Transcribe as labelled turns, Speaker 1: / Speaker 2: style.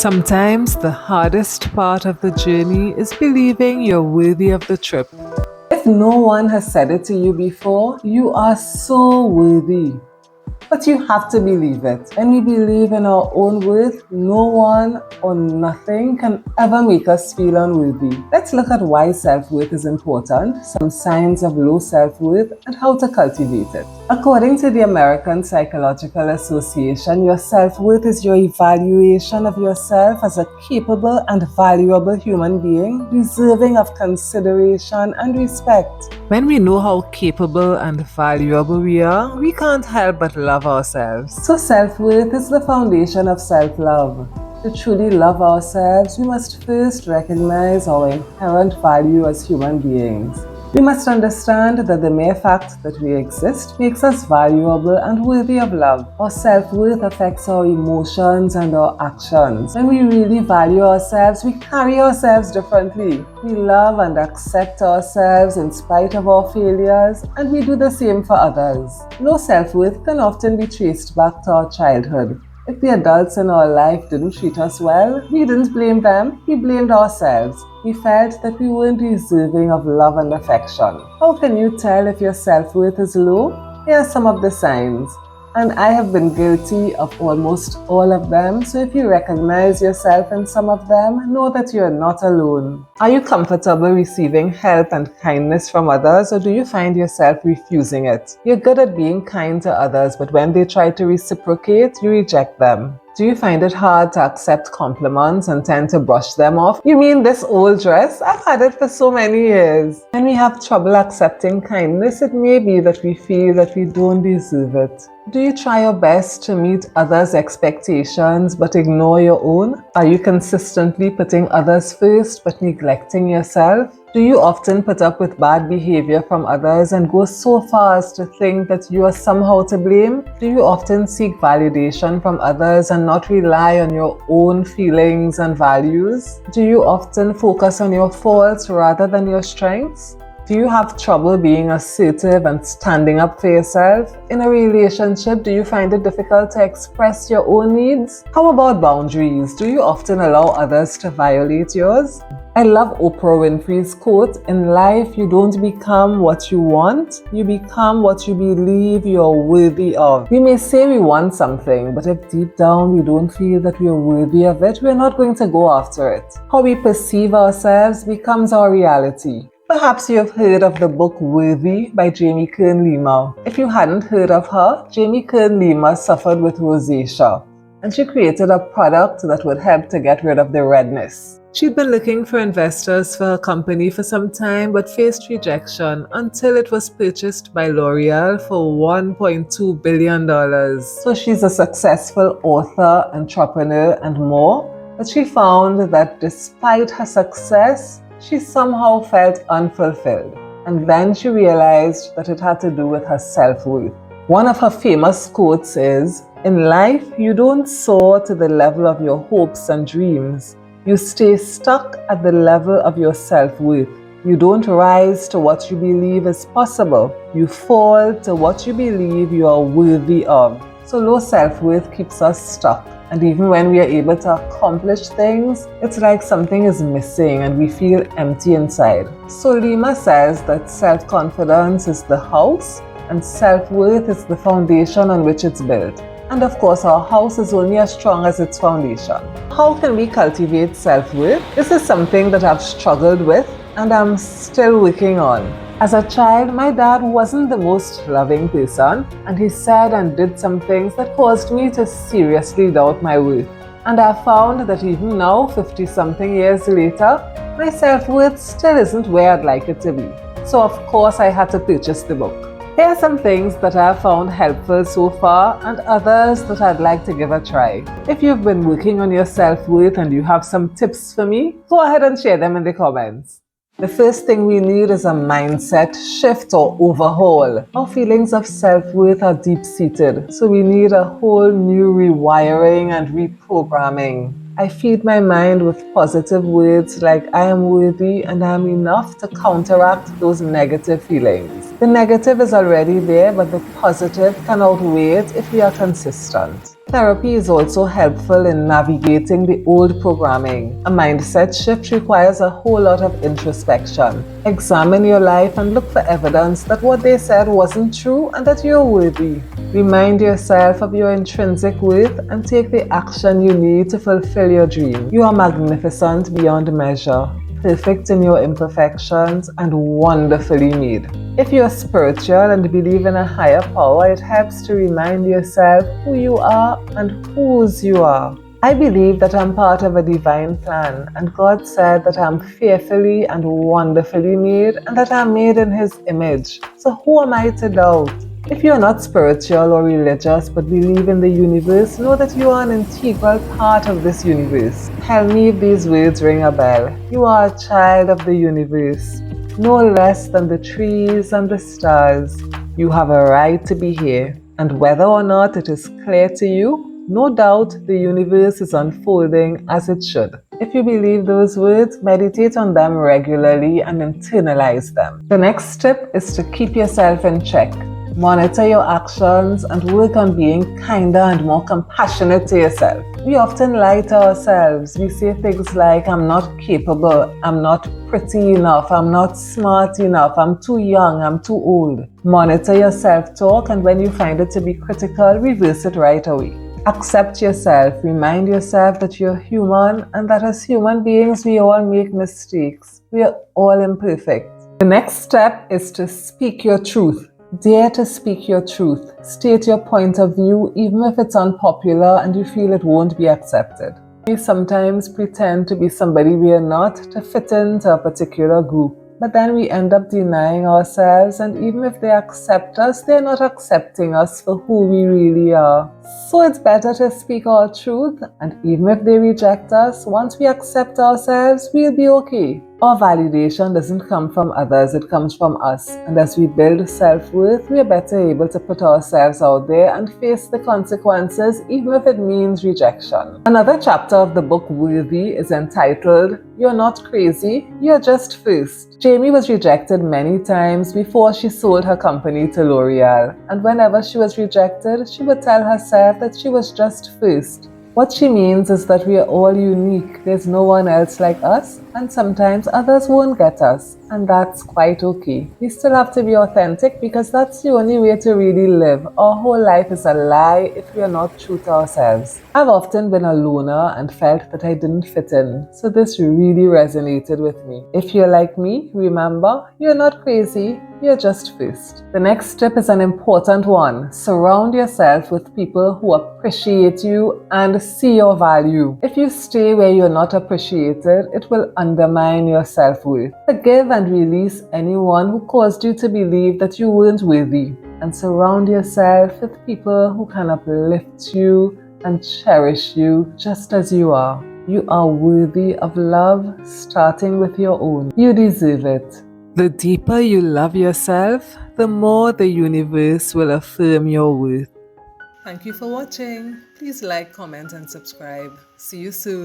Speaker 1: Sometimes the hardest part of the journey is believing you're worthy of the trip. If no one has said it to you before, you are so worthy. But you have to believe it. When we believe in our own worth, no one or nothing can ever make us feel unworthy. Let's look at why self-worth is important, some signs of low self-worth, and how to cultivate it. According to the American Psychological Association, your self-worth is your evaluation of yourself as a capable and valuable human being, deserving of consideration and respect. When we know how capable and valuable we are, we can't help but love ourselves. So self-worth is the foundation of self-love. To truly love ourselves, we must first recognize our inherent value as human beings. We must understand that the mere fact that we exist makes us valuable and worthy of love. Our self-worth affects our emotions and our actions. When we really value ourselves, we carry ourselves differently. We love and accept ourselves in spite of our failures, and we do the same for others. Low self-worth can often be traced back to our childhood. If the adults in our life didn't treat us well, we didn't blame them, we blamed ourselves. We felt that we weren't deserving of love and affection. How can you tell if your self-worth is low? Here are some of the signs. And I have been guilty of almost all of them, so if you recognize yourself in some of them, know that you're not alone. Are you comfortable receiving help and kindness from others, or do you find yourself refusing it? You're good at being kind to others, but when they try to reciprocate, you reject them. Do you find it hard to accept compliments and tend to brush them off? You mean this old dress? I've had it for so many years. When we have trouble accepting kindness, it may be that we feel that we don't deserve it. Do you try your best to meet others' expectations but ignore your own? Are you consistently putting others first but neglecting yourself? Do you often put up with bad behavior from others and go so far as to think that you are somehow to blame? Do you often seek validation from others and not rely on your own feelings and values? Do you often focus on your faults rather than your strengths? Do you have trouble being assertive and standing up for yourself? In a relationship, do you find it difficult to express your own needs? How about boundaries? Do you often allow others to violate yours? I love Oprah Winfrey's quote, "In life, you don't become what you want, you become what you believe you're worthy of." We may say we want something, but if deep down we don't feel that we are worthy of it, we're not going to go after it. How we perceive ourselves becomes our reality. Perhaps you have heard of the book Worthy by Jamie Kern Lima. If you hadn't heard of her, Jamie Kern Lima suffered with rosacea, and she created a product that would help to get rid of the redness. She'd been looking for investors for her company for some time but faced rejection until it was purchased by L'Oreal for $1.2 billion. So she's a successful author, entrepreneur, and more, but she found that despite her success, she somehow felt unfulfilled, and then she realized that it had to do with her self-worth. One of her famous quotes is, "In life, you don't soar to the level of your hopes and dreams. You stay stuck at the level of your self-worth. You don't rise to what you believe is possible. You fall to what you believe you are worthy of." So low self-worth keeps us stuck. And even when we are able to accomplish things, it's like something is missing and we feel empty inside. So Lima says that self-confidence is the house and self-worth is the foundation on which it's built. And of course, our house is only as strong as its foundation. How can we cultivate self-worth? This is something that I've struggled with and I'm still working on. As a child, my dad wasn't the most loving person, and he said and did some things that caused me to seriously doubt my worth. And I found that even now, 50-something years later, my self-worth still isn't where I'd like it to be. So of course I had to purchase the book. Here are some things that I've found helpful so far and others that I'd like to give a try. If you've been working on your self-worth and you have some tips for me, go ahead and share them in the comments. The first thing we need is a mindset shift or overhaul. Our feelings of self-worth are deep-seated, so we need a whole new rewiring and reprogramming. I feed my mind with positive words like I am worthy and I am enough to counteract those negative feelings. The negative is already there, but the positive can outweigh it if we are consistent. Therapy is also helpful in navigating the old programming. A mindset shift requires a whole lot of introspection. Examine your life and look for evidence that what they said wasn't true and that you're worthy. Remind yourself of your intrinsic worth and take the action you need to fulfill your dream. You are magnificent beyond measure, perfect in your imperfections, and wonderfully made. If you are spiritual and believe in a higher power, it helps to remind yourself who you are and whose you are. I believe that I'm part of a divine plan, and God said that I'm fearfully and wonderfully made and that I'm made in His image. So who am I to doubt? If you're not spiritual or religious but believe in the universe, know that you are an integral part of this universe. Tell me if these words ring a bell. You are a child of the universe, no less than the trees and the stars. You have a right to be here, and whether or not it is clear to you, no doubt the universe is unfolding as it should. If you believe those words, meditate on them regularly and internalize them. The next step is to keep yourself in check. Monitor your actions and work on being kinder and more compassionate to yourself. We often lie to ourselves. We say things like, I'm not capable, I'm not pretty enough, I'm not smart enough, I'm too young, I'm too old. Monitor your self-talk, and when you find it to be critical, reverse it right away. Accept yourself. Remind yourself that you're human and that as human beings, we all make mistakes. We are all imperfect. The next step is to speak your truth. Dare to speak your truth. State your point of view, even if it's unpopular and you feel it won't be accepted. We sometimes pretend to be somebody we are not to fit into a particular group, but then we end up denying ourselves, and even if they accept us, they're not accepting us for who we really are. So it's better to speak our truth, and even if they reject us, once we accept ourselves, we'll be okay. Our validation doesn't come from others, it comes from us. And as we build self-worth, we are better able to put ourselves out there and face the consequences, even if it means rejection. Another chapter of the book Worthy is entitled, You're Not Crazy, You're Just First. Jamie was rejected many times before she sold her company to L'Oreal. And whenever she was rejected, she would tell herself that she was just first. What she means is that we are all unique. There's no one else like us, and sometimes others won't get us, and that's quite okay. We still have to be authentic because that's the only way to really live. Our whole life is a lie if we are not true to ourselves. I've often been a loner and felt that I didn't fit in, so this really resonated with me. If you're like me, remember, you're not crazy, you're just first. The next step is an important one. Surround yourself with people who appreciate you and see your value. If you stay where you're not appreciated, it will undermine your self-worth. Forgive and release anyone who caused you to believe that you weren't worthy, and surround yourself with people who can uplift you and cherish you just as you are. You are worthy of love, starting with your own. You deserve it. The deeper you love yourself, the more the universe will affirm your worth. Thank you for watching. Please like, comment, and subscribe. See you soon.